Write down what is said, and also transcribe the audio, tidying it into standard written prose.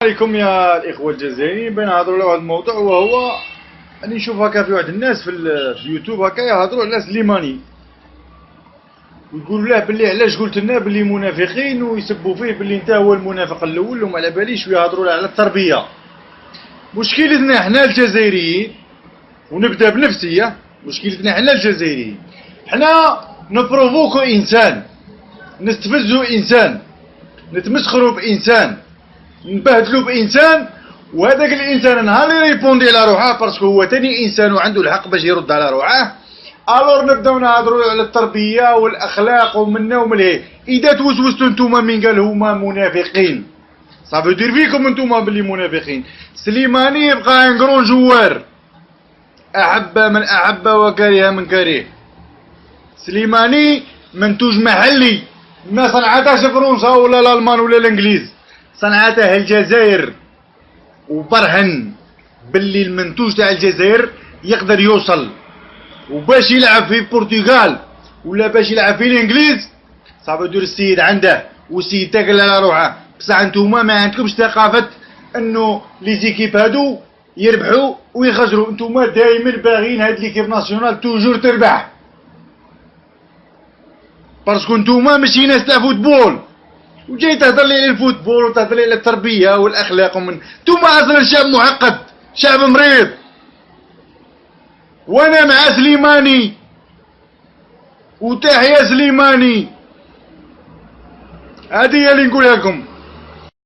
عليكم يا الإخوة الجزائريين. بنهضروا على واحد الموضوع، وهو أني نشوف هكا في واحد الناس في اليوتيوب هكا يهضروا على سليماني، ويقولوا له باللي علاش قلت لنا باللي منافقين، ويسبوا فيه باللي انت هو المنافق الأول وما على باليش، ويهضروا له على التربية. مشكلتنا حنا الجزائريين، ونبدا بنفسي، مشكلتنا حنا الجزائريين، حنا نبروفوكو إنسان، نستفزو إنسان، نتمسخروا بإنسان، نبهدلو بانسان، وهذاك الانسان نهار اللي يريبوندي على روحه باسكو هو تاني انسان وعنده الحق باش يرد على روحه، الور نبداو نهضروا على التربيه والاخلاق ومنا ومن اذا توسوستوا نتوما من قال هما منافقين، صافي دير فيكم نتوما باللي منافقين. سليماني يبقى ان كرون جوار، احب من احب وكره من كره. سليماني منتوج محلي، ما صنعتهاش فرنسا ولا الالمان ولا الانجليز، صنعتها الجزائر، وبرهن باللي المنتوج تاع الجزائر يقدر يوصل، وباش يلعب في البرتغال ولا باش يلعب في الانجليز صافي دير السيد عنده، والسيد تاكل على روحه. بصح نتوما ما عندكمش ثقافه انه لي زيكيب هادو يربحوا ويخسروا، نتوما دائما باغيين هاد ليكيب ناسيونال توجور تربح، باسكو نتوما ماشي ناس تاع فوتبول، وجاي تهضر لي على الفوتبول وتهضر لي على التربيه والاخلاق. ومن نتوما اصلا شعب معقد، شعب مريض. وانا مع سليماني، وتحيا سليماني، هذه هي اللي نقولها لكم.